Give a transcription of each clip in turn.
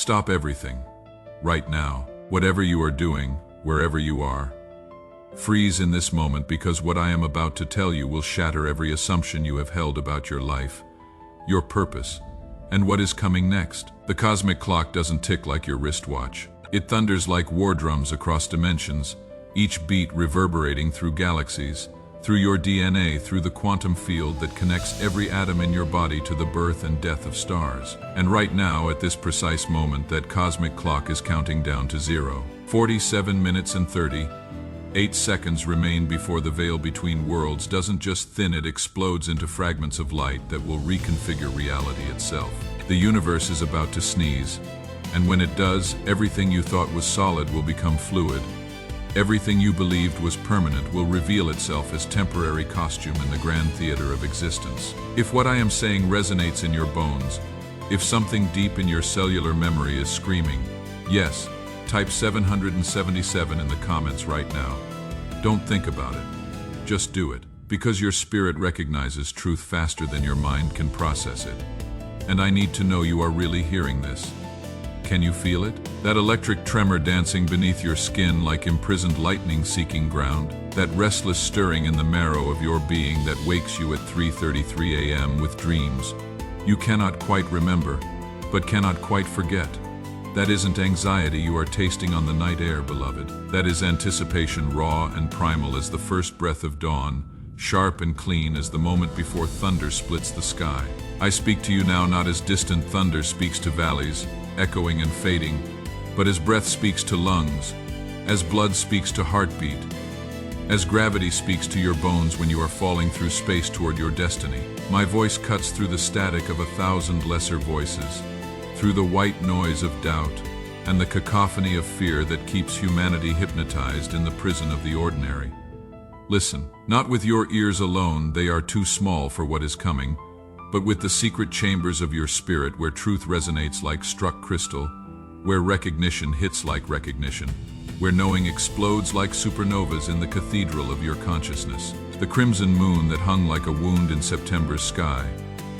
Stop everything. Right now. Whatever you are doing, wherever you are. Freeze in this moment, because what I am about to tell you will shatter every assumption you have held about your life, your purpose, and what is coming next. The cosmic clock doesn't tick like your wristwatch. It thunders like war drums across dimensions, each beat reverberating through galaxies, through your DNA, through the quantum field that connects every atom in your body to the birth and death of stars. And right now, at this precise moment, that cosmic clock is counting down to 0. 47 minutes and 38 seconds remain before the veil between worlds doesn't just thin, it explodes into fragments of light that will reconfigure reality itself. The universe is about to sneeze, and when it does, everything you thought was solid will become fluid. Everything you believed was permanent will reveal itself as temporary costume in the grand theater of existence. If what I am saying resonates in your bones, if something deep in your cellular memory is screaming, yes, type 777 in the comments right now. Don't think about it. Just do it, because your spirit recognizes truth faster than your mind can process it. And I need to know you are really hearing this. Can you feel it? That electric tremor dancing beneath your skin like imprisoned lightning seeking ground? That restless stirring in the marrow of your being that wakes you at 3:33 a.m. with dreams you cannot quite remember, but cannot quite forget? That isn't anxiety you are tasting on the night air, beloved. That is anticipation, raw and primal as the first breath of dawn, sharp and clean as the moment before thunder splits the sky. I speak to you now not as distant thunder speaks to valleys, echoing and fading, but as breath speaks to lungs, as blood speaks to heartbeat, as gravity speaks to your bones when you are falling through space toward your destiny. My voice cuts through the static of 1,000 lesser voices, through the white noise of doubt and the cacophony of fear that keeps humanity hypnotized in the prison of the ordinary. Listen, not with your ears alone, they are too small for what is coming, but with the secret chambers of your spirit where truth resonates like struck crystal, where recognition hits like recognition, where knowing explodes like supernovas in the cathedral of your consciousness. The crimson moon that hung like a wound in September's sky,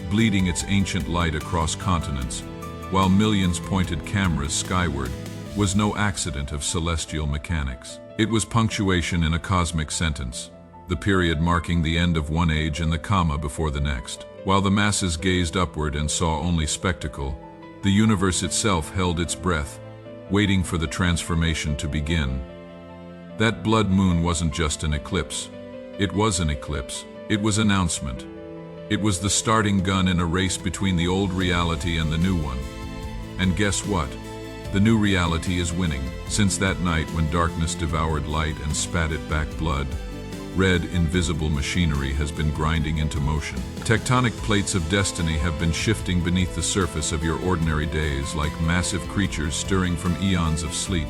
bleeding its ancient light across continents, while millions pointed cameras skyward, was no accident of celestial mechanics. It was punctuation in a cosmic sentence, the period marking the end of one age and the comma before the next. While the masses gazed upward and saw only spectacle, the universe itself held its breath, waiting for the transformation to begin. That blood moon wasn't just an eclipse. It was an eclipse. It was announcement. It was the starting gun in a race between the old reality and the new one. And guess what? The new reality is winning. Since that night when darkness devoured light and spat it back blood, red, invisible machinery has been grinding into motion. Tectonic plates of destiny have been shifting beneath the surface of your ordinary days like massive creatures stirring from eons of sleep.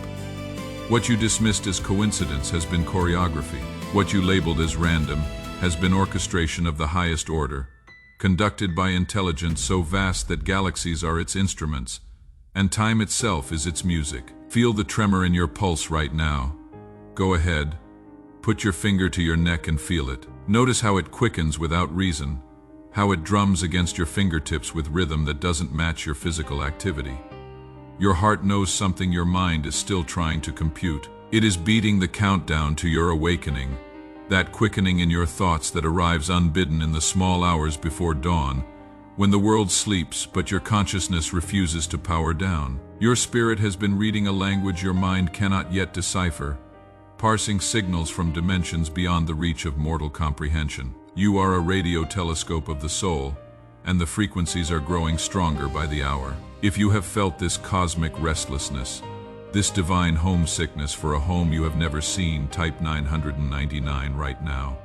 What you dismissed as coincidence has been choreography. What you labeled as random has been orchestration of the highest order, conducted by intelligence so vast that galaxies are its instruments, and time itself is its music. Feel the tremor in your pulse right now. Go ahead. Put your finger to your neck and feel it. Notice how it quickens without reason, how it drums against your fingertips with rhythm that doesn't match your physical activity. Your heart knows something your mind is still trying to compute. It is beating the countdown to your awakening, that quickening in your thoughts that arrives unbidden in the small hours before dawn, when the world sleeps but your consciousness refuses to power down. Your spirit has been reading a language your mind cannot yet decipher, parsing signals from dimensions beyond the reach of mortal comprehension. You are a radio telescope of the soul, and the frequencies are growing stronger by the hour. If you have felt this cosmic restlessness, this divine homesickness for a home you have never seen, type 999 right now.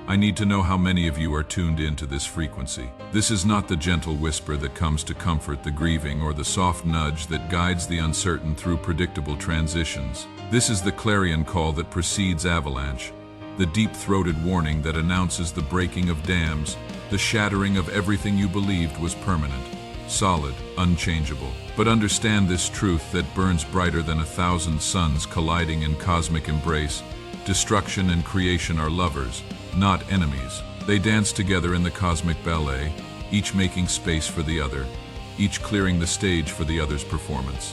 I need to know how many of you are tuned into this frequency. This is not the gentle whisper that comes to comfort the grieving or the soft nudge that guides the uncertain through predictable transitions. This is the clarion call that precedes avalanche, the deep-throated warning that announces the breaking of dams, the shattering of everything you believed was permanent, solid, unchangeable. But understand this truth that burns brighter than 1,000 suns colliding in cosmic embrace. Destruction and creation are lovers, not enemies. They dance together in the cosmic ballet, each making space for the other, each clearing the stage for the other's performance.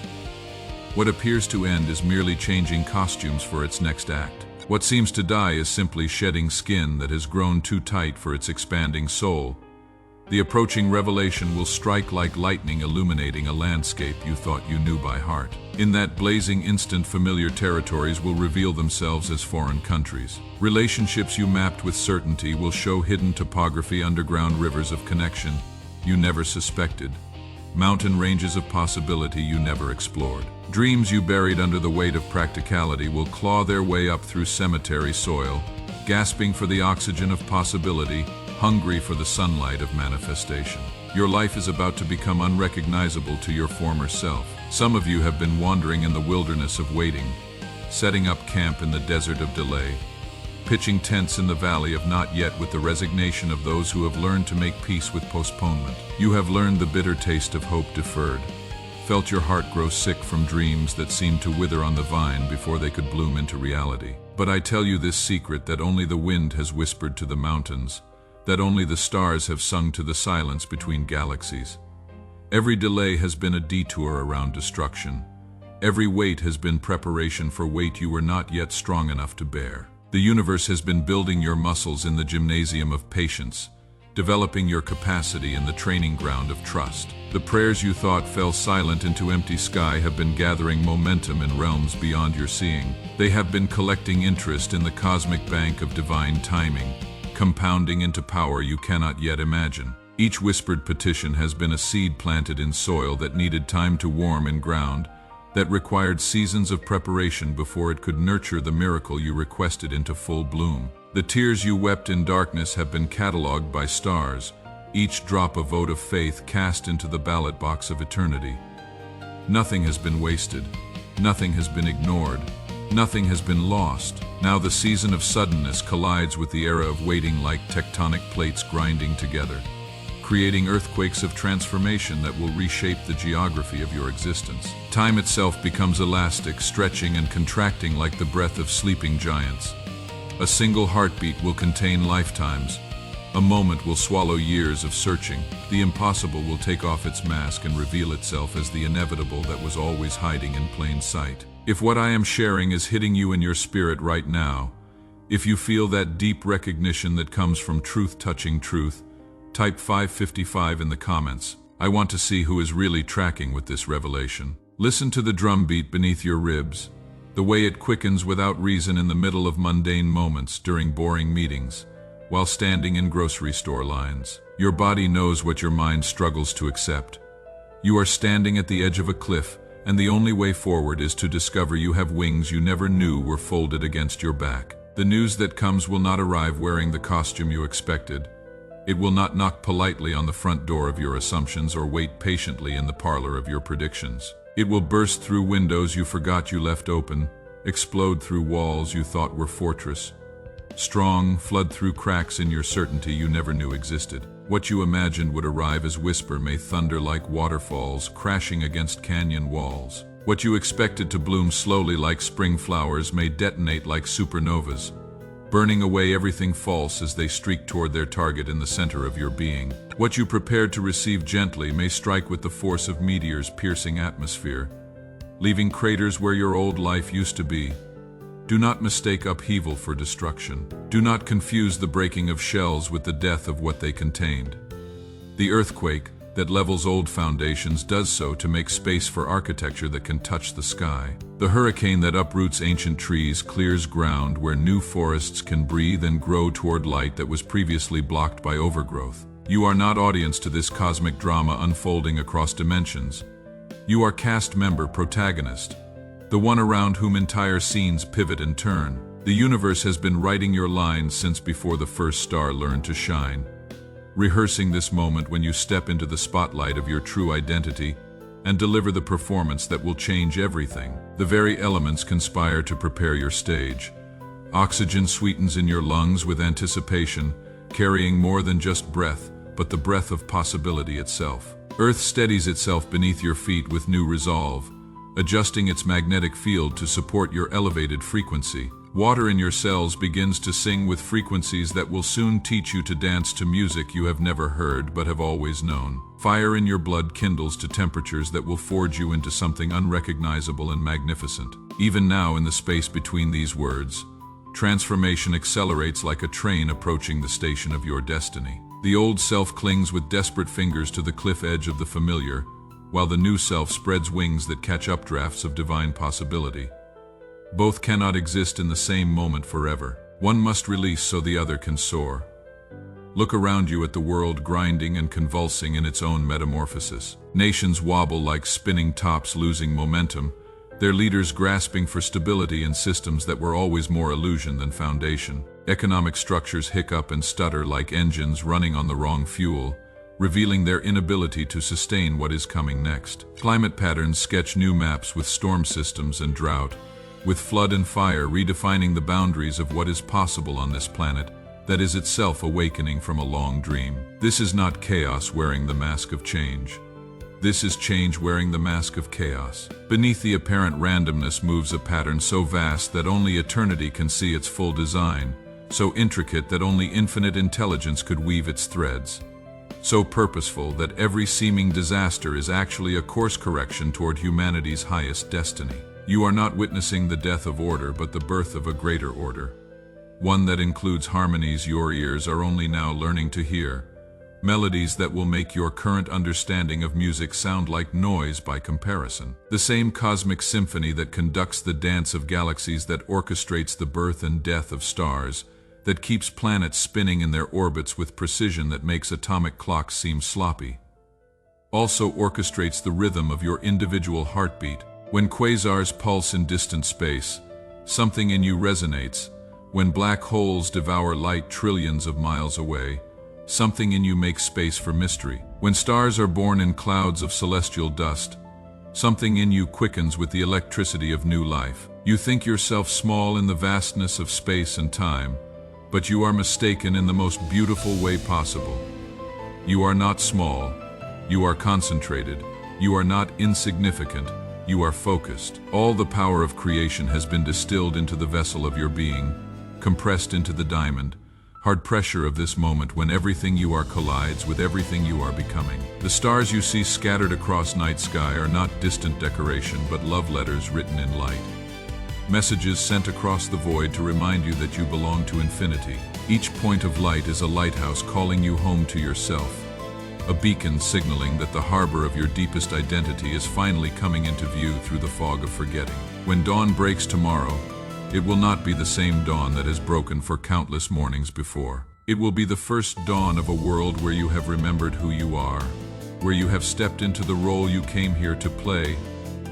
What appears to end is merely changing costumes for its next act. What seems to die is simply shedding skin that has grown too tight for its expanding soul. The approaching revelation will strike like lightning, illuminating a landscape you thought you knew by heart. In that blazing instant, familiar territories will reveal themselves as foreign countries. Relationships you mapped with certainty will show hidden topography, underground rivers of connection you never suspected, mountain ranges of possibility you never explored. Dreams you buried under the weight of practicality will claw their way up through cemetery soil, gasping for the oxygen of possibility, hungry for the sunlight of manifestation. Your life is about to become unrecognizable to your former self. Some of you have been wandering in the wilderness of waiting, setting up camp in the desert of delay, pitching tents in the valley of not yet, with the resignation of those who have learned to make peace with postponement. You have learned the bitter taste of hope deferred, felt your heart grow sick from dreams that seemed to wither on the vine before they could bloom into reality. But I tell you this secret, that only the wind has whispered to the mountains, that only the stars have sung to the silence between galaxies. Every delay has been a detour around destruction. Every wait has been preparation for weight you were not yet strong enough to bear. The universe has been building your muscles in the gymnasium of patience, developing your capacity in the training ground of trust. The prayers you thought fell silent into empty sky have been gathering momentum in realms beyond your seeing. They have been collecting interest in the cosmic bank of divine timing, compounding into power you cannot yet imagine. Each whispered petition has been a seed planted in soil that needed time to warm in ground, that required seasons of preparation before it could nurture the miracle you requested into full bloom. The tears you wept in darkness have been catalogued by stars, each drop a vote of faith cast into the ballot box of eternity. Nothing has been wasted, nothing has been ignored, nothing has been lost. Now the season of suddenness collides with the era of waiting, like tectonic plates grinding together, creating earthquakes of transformation that will reshape the geography of your existence. Time itself becomes elastic, stretching and contracting like the breath of sleeping giants. A single heartbeat will contain lifetimes. A moment will swallow years of searching. The impossible will take off its mask and reveal itself as the inevitable that was always hiding in plain sight. If what I am sharing is hitting you in your spirit right now, if you feel that deep recognition that comes from truth touching truth, type 555 in the comments. I want to see who is really tracking with this revelation. Listen to the drumbeat beneath your ribs, the way it quickens without reason in the middle of mundane moments, during boring meetings, while standing in grocery store lines. Your body knows what your mind struggles to accept. You are standing at the edge of a cliff, and the only way forward is to discover you have wings you never knew were folded against your back. The news that comes will not arrive wearing the costume you expected. It will not knock politely on the front door of your assumptions or wait patiently in the parlor of your predictions. It will burst through windows you forgot you left open, explode through walls you thought were fortress. Strong, flood through cracks in your certainty you never knew existed. What you imagined would arrive as whisper may thunder like waterfalls crashing against canyon walls. What you expected to bloom slowly like spring flowers may detonate like supernovas, burning away everything false as they streak toward their target in the center of your being. What you prepared to receive gently may strike with the force of meteors piercing atmosphere, leaving craters where your old life used to be. Do not mistake upheaval for destruction. Do not confuse the breaking of shells with the death of what they contained. The earthquake that levels old foundations does so to make space for architecture that can touch the sky. The hurricane that uproots ancient trees clears ground where new forests can breathe and grow toward light that was previously blocked by overgrowth. You are not audience to this cosmic drama unfolding across dimensions. You are cast member, protagonist, the one around whom entire scenes pivot and turn. The universe has been writing your lines since before the first star learned to shine, rehearsing this moment when you step into the spotlight of your true identity and deliver the performance that will change everything. The very elements conspire to prepare your stage. Oxygen sweetens in your lungs with anticipation, carrying more than just breath, but the breath of possibility itself. Earth steadies itself beneath your feet with new resolve, adjusting its magnetic field to support your elevated frequency. Water in your cells begins to sing with frequencies that will soon teach you to dance to music you have never heard but have always known. Fire in your blood kindles to temperatures that will forge you into something unrecognizable and magnificent. Even now, in the space between these words, transformation accelerates like a train approaching the station of your destiny. The old self clings with desperate fingers to the cliff edge of the familiar, while the new self spreads wings that catch updrafts of divine possibility. Both cannot exist in the same moment forever. One must release so the other can soar. Look around you at the world grinding and convulsing in its own metamorphosis. Nations wobble like spinning tops losing momentum, their leaders grasping for stability in systems that were always more illusion than foundation. Economic structures hiccup and stutter like engines running on the wrong fuel, revealing their inability to sustain what is coming next. Climate patterns sketch new maps with storm systems and drought, with flood and fire redefining the boundaries of what is possible on this planet that is itself awakening from a long dream. This is not chaos wearing the mask of change. This is change wearing the mask of chaos. Beneath the apparent randomness moves a pattern so vast that only eternity can see its full design, so intricate that only infinite intelligence could weave its threads, so purposeful that every seeming disaster is actually a course correction toward humanity's highest destiny. You are not witnessing the death of order, but the birth of a greater order, one that includes harmonies your ears are only now learning to hear, melodies that will make your current understanding of music sound like noise by comparison. The same cosmic symphony that conducts the dance of galaxies, that orchestrates the birth and death of stars, that keeps planets spinning in their orbits with precision that makes atomic clocks seem sloppy, also orchestrates the rhythm of your individual heartbeat. When quasars pulse in distant space, something in you resonates. When black holes devour light trillions of miles away, something in you makes space for mystery. When stars are born in clouds of celestial dust, something in you quickens with the electricity of new life. You think yourself small in the vastness of space and time, but you are mistaken in the most beautiful way possible. You are not small. You are concentrated. You are not insignificant. You are focused. All the power of creation has been distilled into the vessel of your being, compressed into the diamond, hard pressure of this moment when everything you are collides with everything you are becoming. The stars you see scattered across night sky are not distant decoration, but love letters written in light. Messages sent across the void to remind you that you belong to infinity. Each point of light is a lighthouse calling you home to yourself, a beacon signaling that the harbor of your deepest identity is finally coming into view through the fog of forgetting. When dawn breaks tomorrow, it will not be the same dawn that has broken for countless mornings before. It will be the first dawn of a world where you have remembered who you are, where you have stepped into the role you came here to play,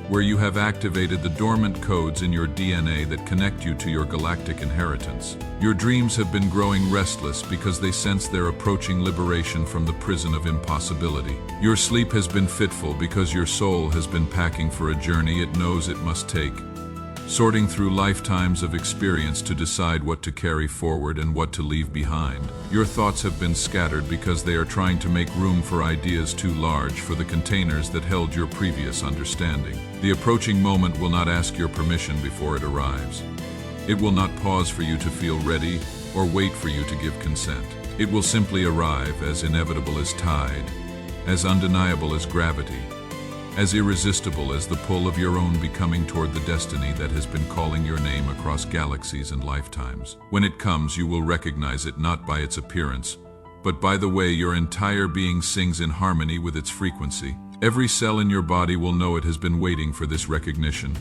where you have activated the dormant codes in your DNA that connect you to your galactic inheritance. Your dreams have been growing restless because they sense their approaching liberation from the prison of impossibility. Your sleep has been fitful because your soul has been packing for a journey it knows it must take, sorting through lifetimes of experience to decide what to carry forward and what to leave behind. Your thoughts have been scattered because they are trying to make room for ideas too large for the containers that held your previous understanding. The approaching moment will not ask your permission before it arrives. It will not pause for you to feel ready or wait for you to give consent. It will simply arrive as inevitable as tide, as undeniable as gravity, as irresistible as the pull of your own becoming toward the destiny that has been calling your name across galaxies and lifetimes. When it comes, you will recognize it not by its appearance, but by the way your entire being sings in harmony with its frequency. Every cell in your body will know it has been waiting for this recognition.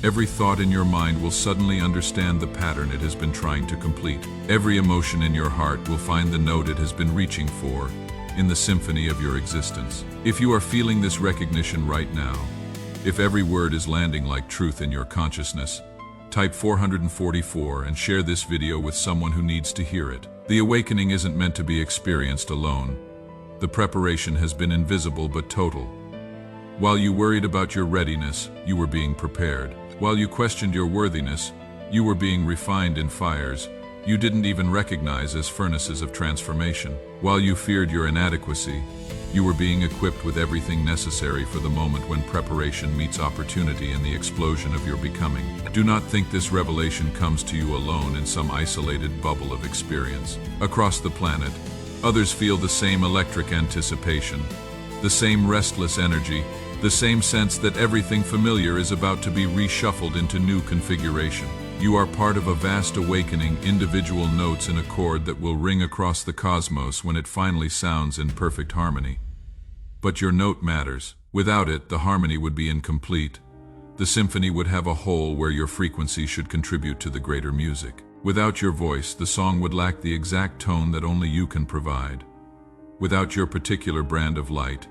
Every thought in your mind will suddenly understand the pattern it has been trying to complete. Every emotion in your heart will find the note it has been reaching for in the symphony of your existence. If you are feeling this recognition right now, if every word is landing like truth in your consciousness, type 444 and share this video with someone who needs to hear it. The awakening isn't meant to be experienced alone. The preparation has been invisible but total. While you worried about your readiness, you were being prepared. While you questioned your worthiness, you were being refined in fires you didn't even recognize as furnaces of transformation. While you feared your inadequacy, you were being equipped with everything necessary for the moment when preparation meets opportunity in the explosion of your becoming. Do not think this revelation comes to you alone in some isolated bubble of experience. Across the planet, others feel the same electric anticipation, the same restless energy, the same sense that everything familiar is about to be reshuffled into new configuration. You are part of a vast awakening, individual notes in a chord that will ring across the cosmos when it finally sounds in perfect harmony. But your note matters. Without it, the harmony would be incomplete. The symphony would have a hole where your frequency should contribute to the greater music. Without your voice, the song would lack the exact tone that only you can provide. Without your particular brand of light,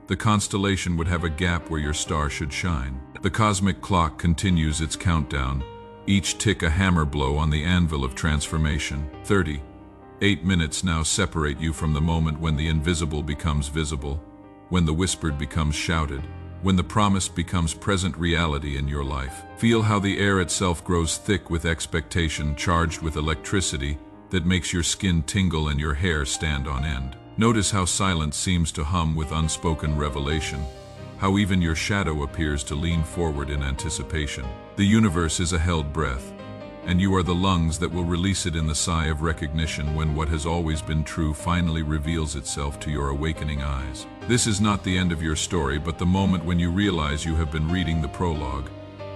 the constellation would have a gap where your star should shine. The cosmic clock continues its countdown, each tick a hammer blow on the anvil of transformation. 38 minutes now separate you from the moment when the invisible becomes visible, when the whispered becomes shouted, when the promised becomes present reality in your life. Feel how the air itself grows thick with expectation, charged with electricity that makes your skin tingle and your hair stand on end. Notice how silence seems to hum with unspoken revelation, how even your shadow appears to lean forward in anticipation. The universe is a held breath, and you are the lungs that will release it in the sigh of recognition when what has always been true finally reveals itself to your awakening eyes. This is not the end of your story, but the moment when you realize you have been reading the prologue,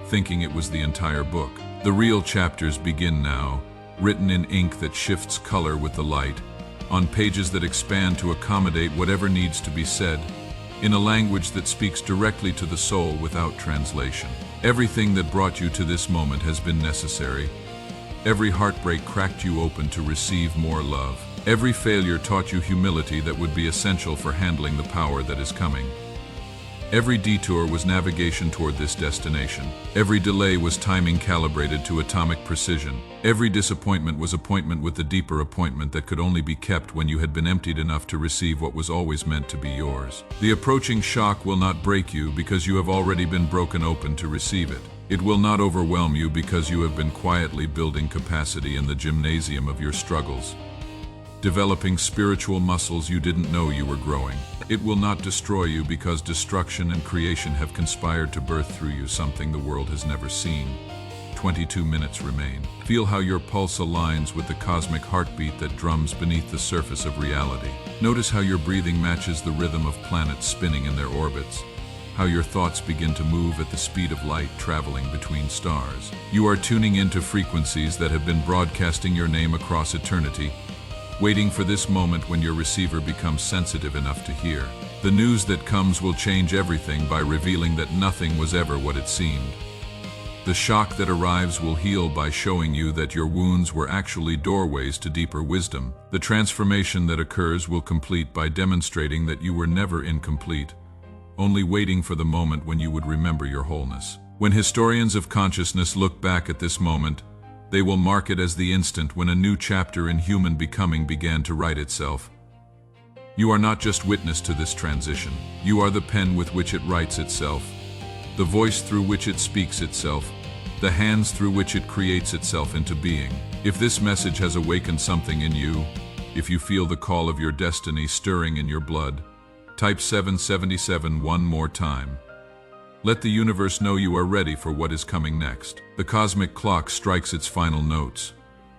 thinking it was the entire book. The real chapters begin now, written in ink that shifts color with the light, on pages that expand to accommodate whatever needs to be said, in a language that speaks directly to the soul without translation. Everything that brought you to this moment has been necessary. Every heartbreak cracked you open to receive more love. Every failure taught you humility that would be essential for handling the power that is coming. Every detour was navigation toward this destination. Every delay was timing calibrated to atomic precision. Every disappointment was appointment with the deeper appointment that could only be kept when you had been emptied enough to receive what was always meant to be yours. The approaching shock will not break you because you have already been broken open to receive it. It will not overwhelm you because you have been quietly building capacity in the gymnasium of your struggles, developing spiritual muscles you didn't know you were growing. It will not destroy you because destruction and creation have conspired to birth through you something the world has never seen. 22 minutes remain. Feel how your pulse aligns with the cosmic heartbeat that drums beneath the surface of reality. Notice how your breathing matches the rhythm of planets spinning in their orbits, how your thoughts begin to move at the speed of light traveling between stars. You are tuning into frequencies that have been broadcasting your name across eternity, waiting for this moment when your receiver becomes sensitive enough to hear. The news that comes will change everything by revealing that nothing was ever what it seemed. The shock that arrives will heal by showing you that your wounds were actually doorways to deeper wisdom. The transformation that occurs will complete by demonstrating that you were never incomplete, only waiting for the moment when you would remember your wholeness. When historians of consciousness look back at this moment, they will mark it as the instant when a new chapter in human becoming began to write itself. You are not just witness to this transition. You are the pen with which it writes itself, the voice through which it speaks itself, the hands through which it creates itself into being. If this message has awakened something in you, if you feel the call of your destiny stirring in your blood, type 777 one more time. Let the universe know you are ready for what is coming next. The cosmic clock strikes its final notes.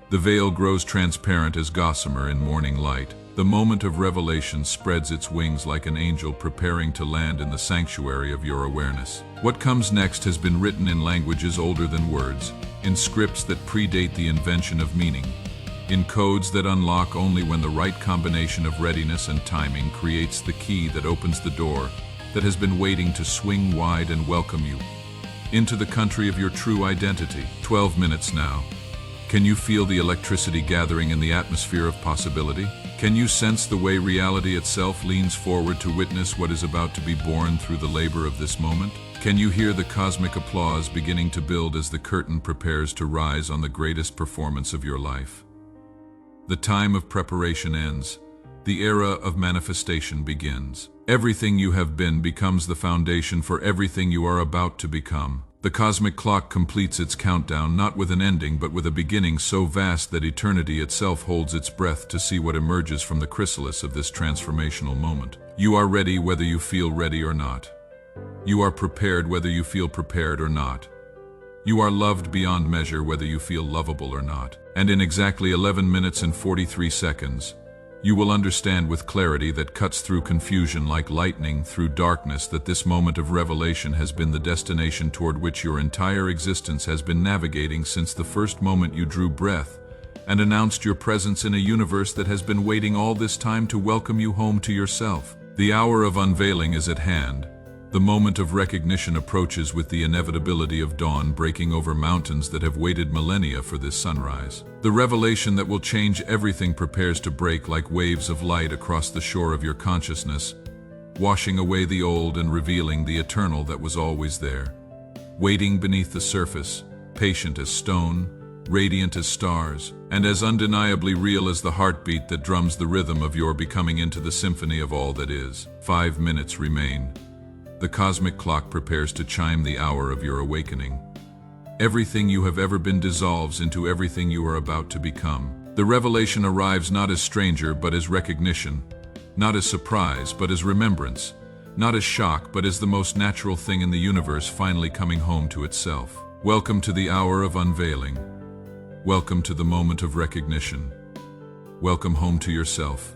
The veil grows transparent as gossamer in morning light. The moment of revelation spreads its wings like an angel preparing to land in the sanctuary of your awareness. What comes next has been written in languages older than words, in scripts that predate the invention of meaning, in codes that unlock only when the right combination of readiness and timing creates the key that opens the door that has been waiting to swing wide and welcome you into the country of your true identity. 12 minutes now. Can you feel the electricity gathering in the atmosphere of possibility? Can you sense the way reality itself leans forward to witness what is about to be born through the labor of this moment? Can you hear the cosmic applause beginning to build as the curtain prepares to rise on the greatest performance of your life? The time of preparation ends. The era of manifestation begins. Everything you have been becomes the foundation for everything you are about to become. The cosmic clock completes its countdown not with an ending but with a beginning so vast that eternity itself holds its breath to see what emerges from the chrysalis of this transformational moment. You are ready whether you feel ready or not. You are prepared whether you feel prepared or not. You are loved beyond measure whether you feel lovable or not. And in exactly 11 minutes and 43 seconds, you will understand with clarity that cuts through confusion like lightning through darkness that this moment of revelation has been the destination toward which your entire existence has been navigating since the first moment you drew breath and announced your presence in a universe that has been waiting all this time to welcome you home to yourself. The hour of unveiling is at hand. The moment of recognition approaches with the inevitability of dawn breaking over mountains that have waited millennia for this sunrise. The revelation that will change everything prepares to break like waves of light across the shore of your consciousness, washing away the old and revealing the eternal that was always there. Waiting beneath the surface, patient as stone, radiant as stars, and as undeniably real as the heartbeat that drums the rhythm of your becoming into the symphony of all that is. 5 minutes remain. The cosmic clock prepares to chime the hour of your awakening. Everything you have ever been dissolves into everything you are about to become. The revelation arrives not as stranger but as recognition, not as surprise but as remembrance, not as shock but as the most natural thing in the universe finally coming home to itself. Welcome to the hour of unveiling. Welcome to the moment of recognition. Welcome home to yourself.